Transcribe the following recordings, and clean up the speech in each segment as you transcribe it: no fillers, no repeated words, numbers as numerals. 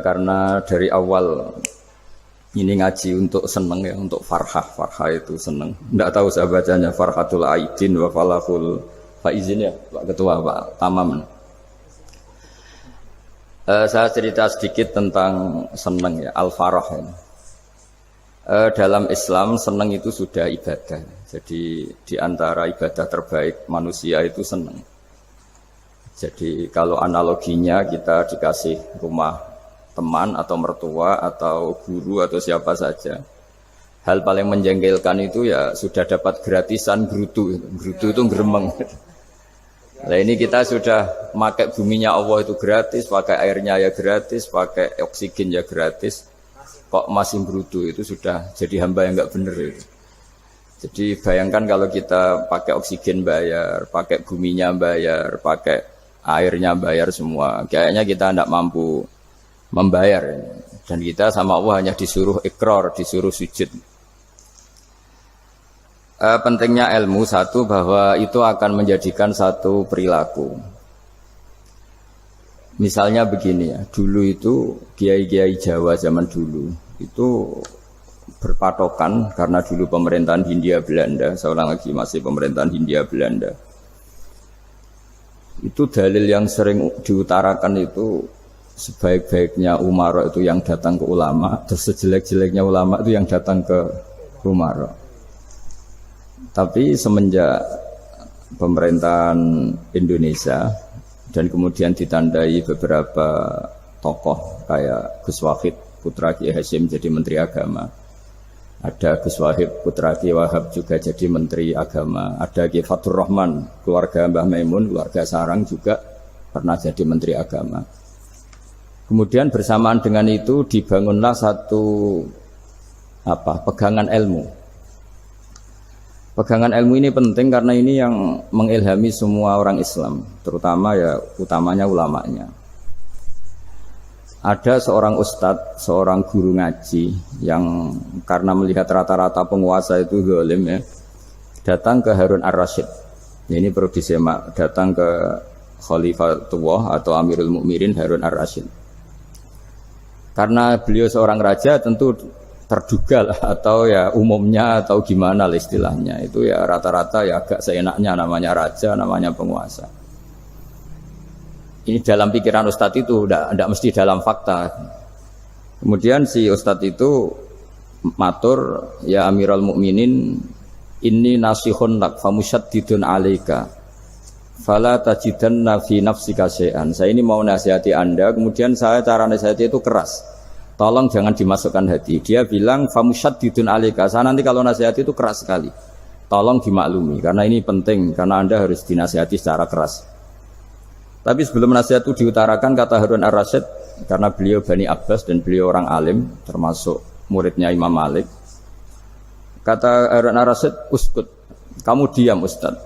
Karena dari awal ini ngaji untuk seneng ya, untuk farhah. Farhah itu seneng. Tidak tahu saya bacanya Farhatul Aidin wa Falahul Faizin ya Pak Ketua, Pak Tamam. Saya cerita sedikit tentang seneng ya, al-farah ya. Dalam Islam seneng itu sudah ibadah. Jadi di antara ibadah terbaik manusia itu seneng. Jadi kalau analoginya kita dikasih rumah teman atau mertua atau guru atau siapa saja, hal paling menjengkelkan itu ya sudah dapat gratisan gerutu. Gerutu itu gremeng. Nah ini kita sudah pakai buminya Allah itu gratis, pakai airnya ya gratis, pakai oksigen ya gratis, kok masih berutuh, itu sudah jadi hamba yang nggak bener itu. Jadi bayangkan kalau kita pakai oksigen bayar, pakai buminya bayar, pakai airnya bayar semua, kayaknya kita tidak mampu membayar. Dan kita sama Allah hanya disuruh ikrar, disuruh sujud. Pentingnya ilmu satu bahwa itu akan menjadikan satu perilaku. Misalnya begini ya, dulu itu kiai-kiai Jawa zaman dulu itu berpatokan karena dulu pemerintahan Hindia Belanda, saya ulang lagi masih pemerintahan Hindia Belanda. Itu dalil yang sering diutarakan itu sebaik-baiknya umara itu yang datang ke ulama, terus sejelek-jeleknya ulama itu yang datang ke umara. Tapi semenjak pemerintahan Indonesia dan kemudian ditandai beberapa tokoh kayak Gus Wahid putra Kiai Hasyim jadi Menteri Agama, ada Gus Wahid putra Kiai Wahab juga jadi Menteri Agama, ada Kiai Fatur Rahman keluarga Mbah Maimun, keluarga Sarang juga pernah jadi Menteri Agama. Kemudian bersamaan dengan itu dibangunlah satu pegangan ilmu. Pegangan ilmu ini penting karena ini yang mengilhami semua orang Islam, terutama ya utamanya ulamanya. Ada seorang ustadz, seorang guru ngaji yang karena melihat rata-rata penguasa itu zalim ya, datang ke Harun ar-Rasyid. Ini perlu disemak, datang ke Khalifatullah atau Amirul Mukminin Harun ar-Rasyid. Karena beliau seorang raja tentu terduga lah, atau ya umumnya atau gimana lah istilahnya, itu ya rata-rata ya agak seenaknya, namanya raja, namanya penguasa. Ini dalam pikiran ustadz itu, tidak mesti dalam fakta. Kemudian si ustadz itu matur, ya Amirul Mukminin, inni nasihun lak famusyaddidun alaika fala tajidanna fi nafsika syai'an. Saya ini mau nasihati Anda, kemudian saya cara nasihati itu keras. Tolong jangan dimasukkan hati. Dia bilang famusyaddidun alaika. Saya nanti kalau nasihati itu keras sekali. Tolong dimaklumi karena ini penting, karena Anda harus dinasihati secara keras. Tapi sebelum nasihat itu diutarakan, kata Harun ar-Rasyid, karena beliau Bani Abbas dan beliau orang alim, termasuk muridnya Imam Malik. Kata Harun ar-Rasyid, uskut, kamu diam Ustaz.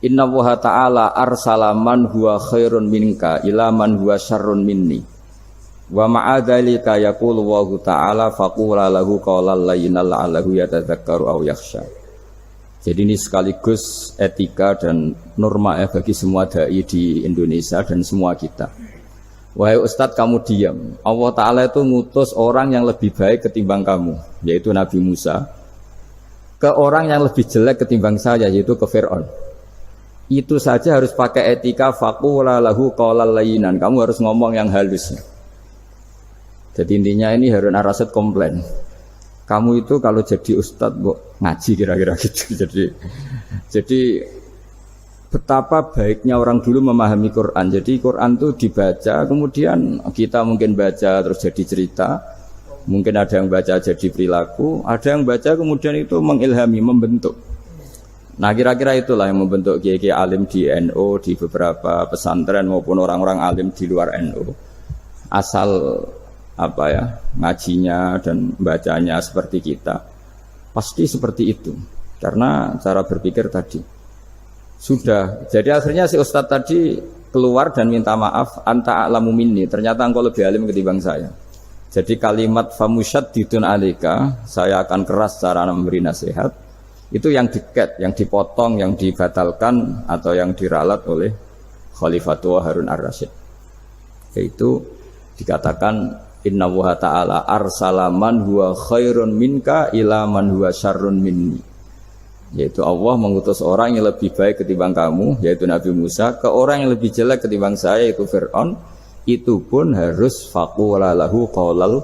Inna Allaha ta'ala arsala man huwa khairun minka ila man huwa syarrun minni. Wa ma'adzalika yaqulu Allahu ta'ala faqula lahu qawlan layyinan la'allahu yatadzakkaru aw yakhsha. Jadi ini sekaligus etika dan norma ya bagi semua dai di Indonesia dan semua kita. Wahai Ustadz, kamu diam. Allah Ta'ala itu ngutus orang yang lebih baik ketimbang kamu, yaitu Nabi Musa, ke orang yang lebih jelek ketimbang saya, yaitu ke Fir'aun. Itu saja harus pakai etika faqula lahu qawlan layyinan. Kamu harus ngomong yang halus. Jadi intinya ini Harun ar-Rasyid komplain. Kamu itu kalau jadi ustadz ngaji kira-kira gitu. Jadi betapa baiknya orang dulu memahami Quran. Jadi Quran itu dibaca, kemudian kita mungkin baca terus jadi cerita, mungkin ada yang baca jadi perilaku, ada yang baca kemudian itu mengilhami, membentuk. Nah kira-kira itulah yang membentuk kiai-kiai alim di NU, di beberapa pesantren maupun orang-orang alim di luar NU. Asal ngajinya dan bacanya seperti kita, pasti seperti itu. Karena cara berpikir tadi sudah. Jadi akhirnya si ustadz tadi keluar dan minta maaf, anta a'lamu minni, ternyata engkau lebih alim ketimbang saya. Jadi kalimat famusyaddidun alaika, saya akan keras cara memberi nasihat, itu yang diket, yang dipotong, yang dibatalkan atau yang diralat oleh Khalifatullah Harun ar-Rasyid. Yaitu Dikatakan Inna wa ta'ala arsala man huwa khairun minka ila man huwa syarrun minni. Yaitu Allah mengutus orang yang lebih baik ketimbang kamu, yaitu Nabi Musa, ke orang yang lebih jelek ketimbang saya, yaitu Fir'aun. Itu pun harus faqula lahu qaulal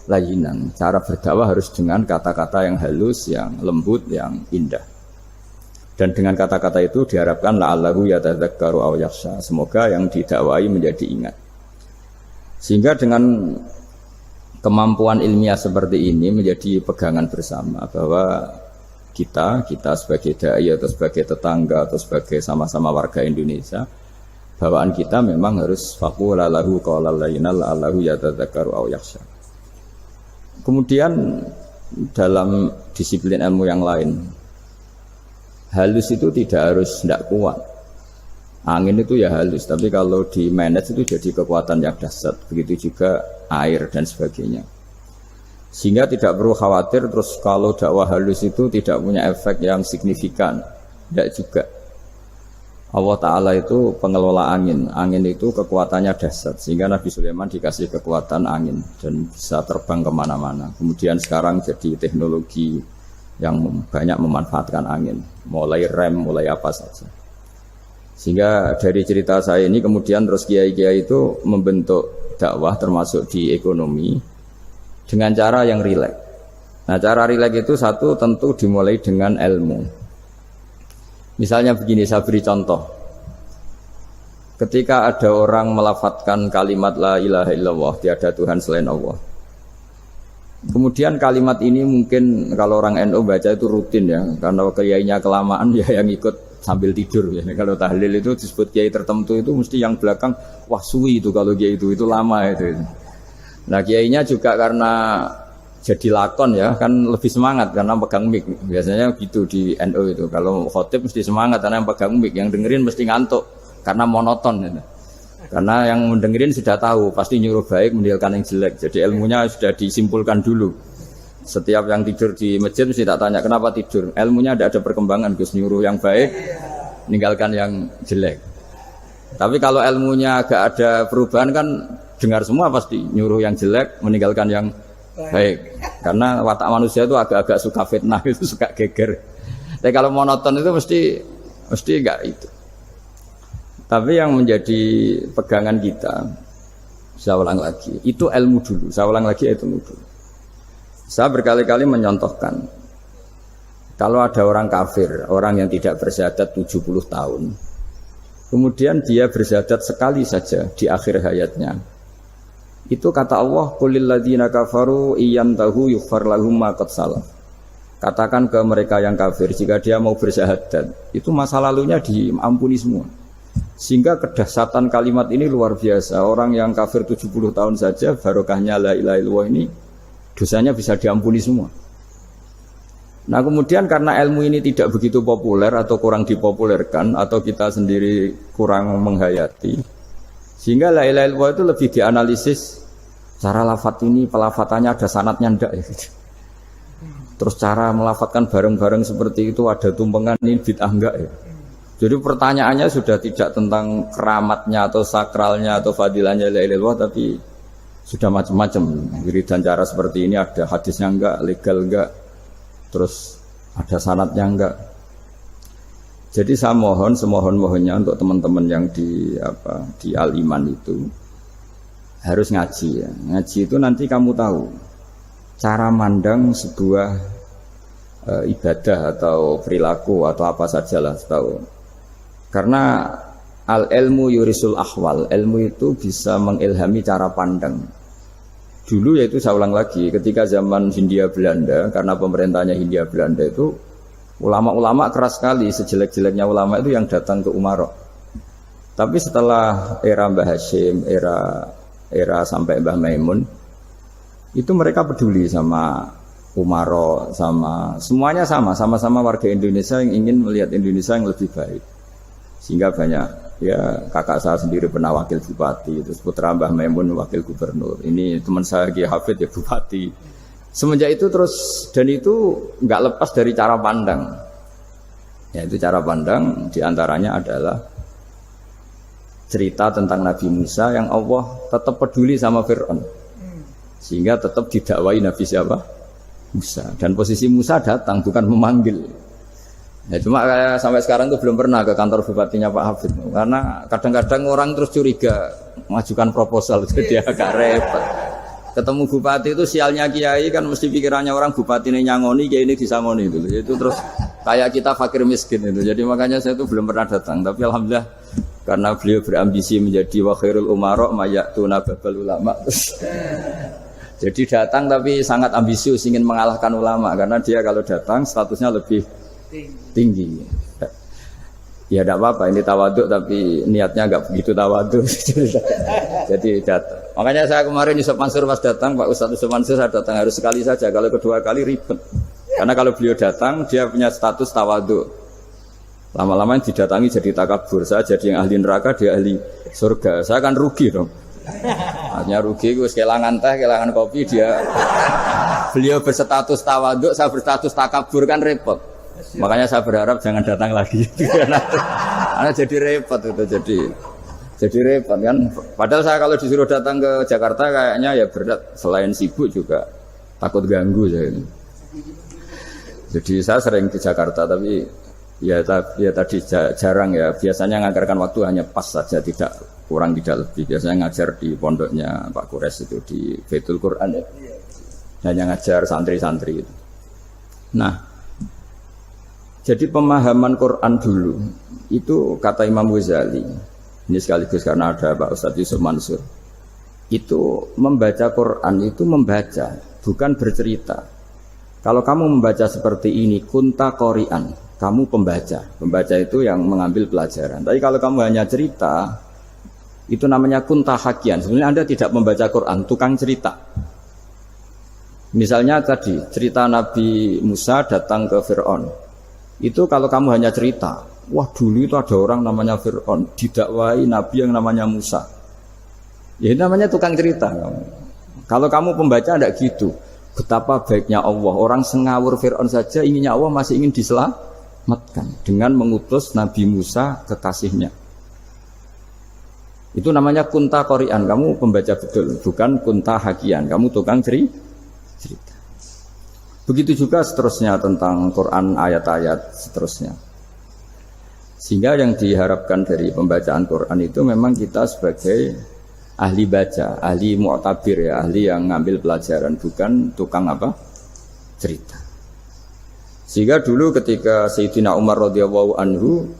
layyinan. Cara berdakwah harus dengan kata-kata yang halus, yang lembut, yang indah. Dan dengan kata-kata itu diharapkan la'allahu yatadzakkaru aw yakhsha. Semoga yang didakwai menjadi ingat. Sehingga dengan kemampuan ilmiah seperti ini menjadi pegangan bersama bahwa kita sebagai dai atau sebagai tetangga atau sebagai sama-sama warga Indonesia, bawaan kita memang harus faqula lahu qaulal layyinan la'allahu yatadzakkaru aw yakhsha. Kemudian dalam disiplin ilmu yang lain, halus itu tidak kuat. Angin itu ya halus, tapi kalau di manage itu jadi kekuatan yang dahsyat. Begitu juga air dan sebagainya. Sehingga tidak perlu khawatir terus kalau dakwah halus itu tidak punya efek yang signifikan. Tidak juga. Allah Ta'ala itu pengelola angin. Angin itu kekuatannya dahsyat. Sehingga Nabi Sulaiman dikasih kekuatan angin dan bisa terbang kemana-mana. Kemudian sekarang jadi teknologi yang banyak memanfaatkan angin. Mulai rem, mulai apa saja. Sehingga dari cerita saya ini kemudian terus kiai-kiai itu membentuk dakwah termasuk di ekonomi dengan cara yang rileks. Nah, cara rileks itu satu tentu dimulai dengan ilmu. Misalnya begini, saya beri contoh. Ketika ada orang melafadzkan kalimat la ilaha illallah, tiada Tuhan selain Allah. Kemudian kalimat ini mungkin kalau orang NU baca itu rutin ya, karena kiainya kelamaan ya yang ikut sambil tidur ya. Kalau tahlil itu disebut kiai tertentu itu mesti yang belakang wah suwi itu kalau kiai itu lama itu. Nah, kiainya juga karena jadi lakon ya, kan lebih semangat karena pegang mic. Biasanya gitu di NU itu. Kalau khotib mesti semangat karena yang pegang mic, yang dengerin mesti ngantuk karena monoton gitu. Karena yang mendengerin sudah tahu pasti nyuruh baik meninggalkan yang jelek. Jadi ilmunya sudah disimpulkan dulu. Setiap yang tidur di masjid mesti tak tanya kenapa tidur. Ilmunya ada perkembangan, Gus, nyuruh yang baik, meninggalkan yang jelek. Tapi kalau ilmunya agak ada perubahan kan dengar semua pasti nyuruh yang jelek, meninggalkan yang baik. Karena watak manusia itu agak-agak suka fitnah, itu suka geger. Tapi kalau monoton itu mesti enggak itu. Tapi yang menjadi pegangan kita, saya ulang lagi, itu ilmu dulu. Saya ulang lagi itu ilmu dulu. Saya berkali-kali menyontohkan, kalau ada orang kafir, orang yang tidak bersyahadat 70 tahun, kemudian dia bersyahadat sekali saja di akhir hayatnya, itu kata Allah, qulil ladzina kafaru iyantahu yughfar lahum ma qad salaf. Katakan ke mereka yang kafir, jika dia mau bersyahadat, itu masa lalunya diampuni semua. Sehingga kedahsyatan kalimat ini luar biasa. Orang yang kafir 70 tahun saja, barokahnya la ilaha illallah ini, dosanya bisa diampuni semua. Nah, kemudian karena ilmu ini tidak begitu populer atau kurang dipopulerkan atau kita sendiri kurang menghayati, sehingga la ilaha illallah itu lebih dianalisis cara lafadz ini, pelafatannya ada sanadnya ndak ya. Terus cara melafatkan bareng-bareng seperti itu ada tumpengan ini bid'ah enggak ya. Jadi pertanyaannya sudah tidak tentang keramatnya atau sakralnya atau fadilahnya la ilaha illallah, tapi sudah macam-macam. Wiridan cara seperti ini ada hadisnya enggak, legal enggak, terus ada sanadnya enggak. Jadi saya mohon semohon-mohonnya untuk teman-teman yang di Al-Iman itu harus ngaji ya. Ngaji itu nanti kamu tahu cara mandang sebuah ibadah atau perilaku atau apa sajalah tahu. Karena al-ilmu yurisul ahwal, ilmu itu bisa mengilhami cara pandang. Dulu yaitu saya ulang lagi, ketika zaman Hindia Belanda, karena pemerintahnya Hindia Belanda itu ulama-ulama keras sekali, sejelek-jeleknya ulama itu yang datang ke Umarok. Tapi setelah era Mbah Hashim, era sampai Mbah Maimun, itu mereka peduli sama Umarok, sama semuanya sama-sama warga Indonesia yang ingin melihat Indonesia yang lebih baik. Sehingga banyak ya, kakak saya sendiri pernah wakil bupati, terus putra Mbah Maimun wakil gubernur, ini teman saya Ki Hafid ya bupati. Semenjak itu terus, dan itu nggak lepas dari cara pandang. Ya, itu cara pandang diantaranya adalah cerita tentang Nabi Musa yang Allah tetap peduli sama Fir'aun. Sehingga tetap didakwai Nabi siapa? Musa. Dan posisi Musa datang bukan memanggil. Ya, cuma kayak sampai sekarang tuh belum pernah ke kantor bupatinya Pak Hafid. Karena kadang-kadang orang terus curiga mengajukan proposal jadi agak repot. Ketemu bupati itu sialnya kiai kan mesti pikirannya orang bupati ini nyangoni, kiai ini disangoni itu. Itu terus kayak kita fakir miskin itu. Jadi makanya saya itu belum pernah datang. Tapi alhamdulillah karena beliau berambisi menjadi wa khairul umara mayatuna babal ulama. Jadi datang tapi sangat ambisius ingin mengalahkan ulama karena dia kalau datang statusnya lebih tinggi. Ya tidak apa-apa ini tawaduk tapi niatnya enggak begitu tawaduk. Jadi datang. Makanya saya kemarin Yusuf Mansur pas datang, Pak Ustadz Yusuf Mansur saya datang harus sekali saja. Kalau kedua kali ribet. Karena kalau beliau datang dia punya status tawaduk. Lama-lama didatangi jadi takabur. Saya jadi yang ahli neraka, dia ahli surga. Saya akan rugi dong. Hanya rugi, gue kehilangan teh, kehilangan kopi dia. Beliau berstatus tawaduk, saya berstatus takabur kan repot. Makanya saya berharap jangan datang lagi. Karena jadi repot itu jadi repot kan. Padahal saya kalau disuruh datang ke Jakarta kayaknya ya berat. Selain sibuk juga takut ganggu saya ini. Jadi saya sering di Jakarta tapi ya tadi jarang ya. Biasanya nganggarkan waktu hanya pas saja, tidak kurang tidak lebih. Biasanya ngajar di pondoknya Pak Kures itu di Baitul Quran ya. Hanya ngajar santri-santri itu. Nah, jadi pemahaman Quran dulu itu kata Imam Ghazali. Ini sekaligus karena ada Pak Ustadz Yusuf Mansur. Itu membaca Quran itu membaca, bukan bercerita. Kalau kamu membaca seperti ini, kunta qori'an, kamu pembaca. Pembaca itu yang mengambil pelajaran. Tapi kalau kamu hanya cerita, itu namanya kunta hakian. Sebenarnya Anda tidak membaca Quran, tukang cerita. Misalnya tadi, cerita Nabi Musa datang ke Fir'aun. Itu kalau kamu hanya cerita, wah dulu itu ada orang namanya Fir'aun, didakwai Nabi yang namanya Musa. Ya itu namanya tukang cerita. Kalau kamu pembaca tidak gitu. Betapa baiknya Allah, orang sengawur Fir'aun saja inginnya Allah masih ingin diselamatkan dengan mengutus Nabi Musa kekasihnya. Itu namanya kunta qori'an, kamu pembaca betul, bukan kunta hakian, kamu tukang cerita. Begitu juga seterusnya tentang Quran ayat-ayat seterusnya. Sehingga yang diharapkan dari pembacaan Quran itu memang kita sebagai ahli baca, ahli mu'tabir ya, ahli yang ngambil pelajaran, bukan tukang apa? Cerita. Sehingga dulu ketika Sayyidina Umar radhiyallahu anhu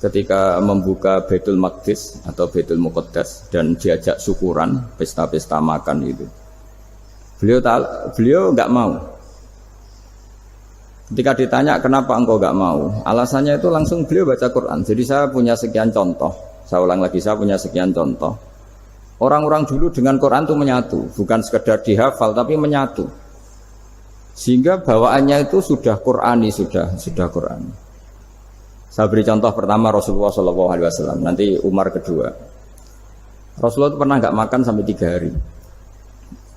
ketika membuka Baitul Maqdis atau Baitul Muqaddas dan diajak syukuran, pesta-pesta makan itu. Beliau enggak mau. Ketika ditanya kenapa engkau enggak mau, alasannya itu langsung beliau baca Quran. Jadi saya punya sekian contoh. Saya ulang lagi, saya punya sekian contoh. Orang-orang dulu dengan Quran itu menyatu, bukan sekedar dihafal tapi menyatu. Sehingga bawaannya itu sudah Qurani, sudah Qurani. Saya beri contoh pertama Rasulullah SAW, nanti Umar kedua. Rasulullah itu pernah nggak makan sampai 3 hari.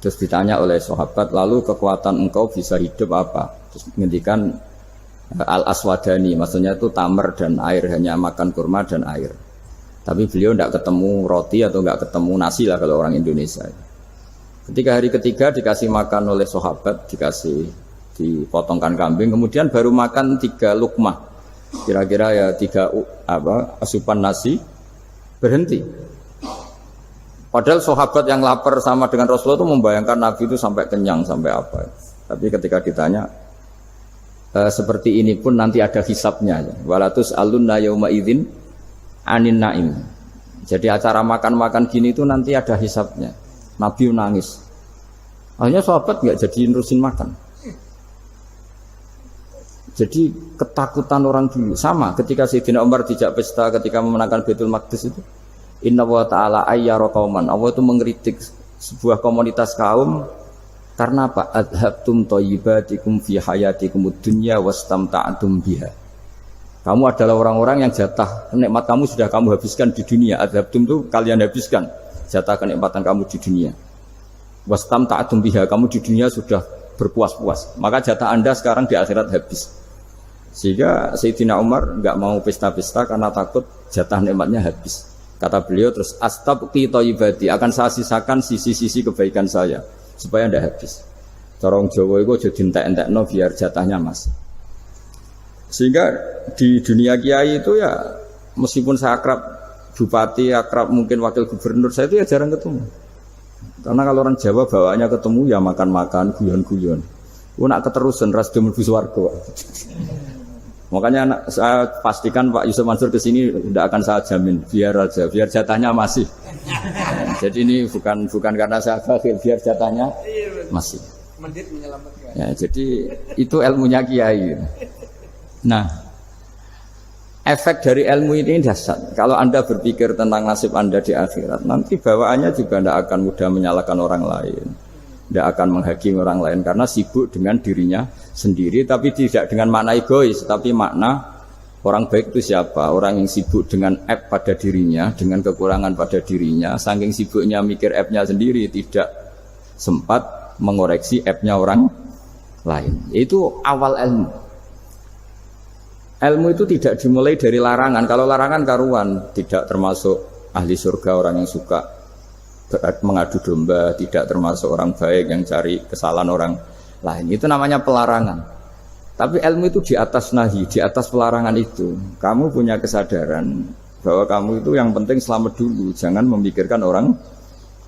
Terus ditanya oleh sahabat, lalu kekuatan engkau bisa hidup apa? Terus menghentikan al-aswadani, maksudnya itu tamar dan air, hanya makan kurma dan air. Tapi beliau tidak ketemu roti atau nggak ketemu nasi lah kalau orang Indonesia. Ketika hari ketiga dikasih makan oleh sahabat, dipotongkan kambing, kemudian baru makan 3 lukmah. Kira-kira ya 3 asupan nasi, berhenti. Padahal sahabat yang lapar sama dengan Rasulullah itu membayangkan Nabi itu sampai kenyang, sampai apa. Tapi ketika ditanya, seperti ini pun nanti ada hisabnya. Walatus alunna yauma idzin anin naim. Jadi acara makan-makan gini itu nanti ada hisabnya. Nabi nangis. Akhirnya sahabat nggak jadi nerusin makan. Jadi ketakutan orang dulu sama ketika Sayyidina Umar dijak pesta ketika memenangkan Baitul Maqdis itu. Inna wa ta'ala ayyara qauman. Allah itu mengkritik sebuah komunitas kaum karena apa? Adhabtum thayyibatikum fi hayatikum dunya wastamta'tum biha. Kamu adalah orang-orang yang jatah nikmat kamu sudah kamu habiskan di dunia. Adhabtum itu kalian habiskan jatah kenikmatan kamu di dunia. Wastamta'tum biha, kamu di dunia sudah berpuas-puas. Maka jatah Anda sekarang di akhirat habis. Sehingga Sayyidina Umar enggak mau pesta-pesta karena takut jatah nikmatnya habis. Kata beliau terus astabqi thayyibati, akan saya sisakan sisi-sisi kebaikan saya supaya tidak habis. Corong Jawa itu jadi entek-entekno biar jatahnya masih. Sehingga di dunia kiai itu ya meskipun saya akrab bupati, akrab mungkin wakil gubernur, saya itu ya jarang ketemu. Karena kalau orang Jawa bawaannya ketemu ya makan-makan, guyon-guyon. Nak keterusan ras demel swarga. Makanya saya pastikan Pak Yusuf Mansur kesini tidak akan saya jamin, biar aja, biar jatahnya masih. Jadi ini bukan karena saya bakhil, biar jatahnya masih. Ya, jadi itu ilmunya kiai. Nah, efek dari ilmu ini dahsyat. Kalau Anda berpikir tentang nasib Anda di akhirat, nanti bawaannya juga tidak akan mudah menyalahkan orang lain, tidak akan menghakimi orang lain karena sibuk dengan dirinya sendiri, tapi tidak dengan makna egois, tapi makna orang baik itu siapa? Orang yang sibuk dengan app pada dirinya, dengan kekurangan pada dirinya, saking sibuknya mikir app-nya sendiri, tidak sempat mengoreksi app-nya orang lain. Itu awal ilmu. Ilmu itu tidak dimulai dari larangan. Kalau larangan karuan, tidak termasuk ahli surga orang yang suka mengadu domba, tidak termasuk orang baik yang cari kesalahan orang lain. Itu namanya pelarangan. Tapi ilmu itu di atas nahi, di atas pelarangan itu. Kamu punya kesadaran bahwa kamu itu yang penting selamat dulu, jangan memikirkan orang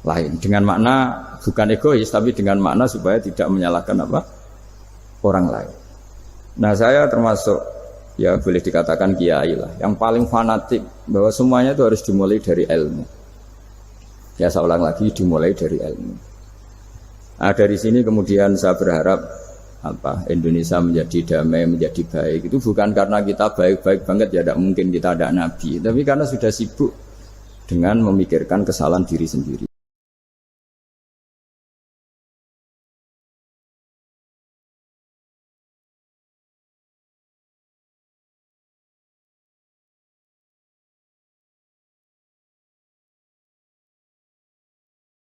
lain. Dengan makna bukan egois, tapi dengan makna supaya tidak menyalahkan orang lain. Nah, saya termasuk ya boleh dikatakan kiai lah, yang paling fanatik bahwa semuanya itu harus dimulai dari ilmu. Ya saya ulang lagi, dimulai dari ilmu. Nah, dari sini kemudian saya berharap Indonesia menjadi damai, menjadi baik. Itu bukan karena kita baik-baik banget, ya tidak mungkin kita ada nabi, tapi karena sudah sibuk dengan memikirkan kesalahan diri sendiri.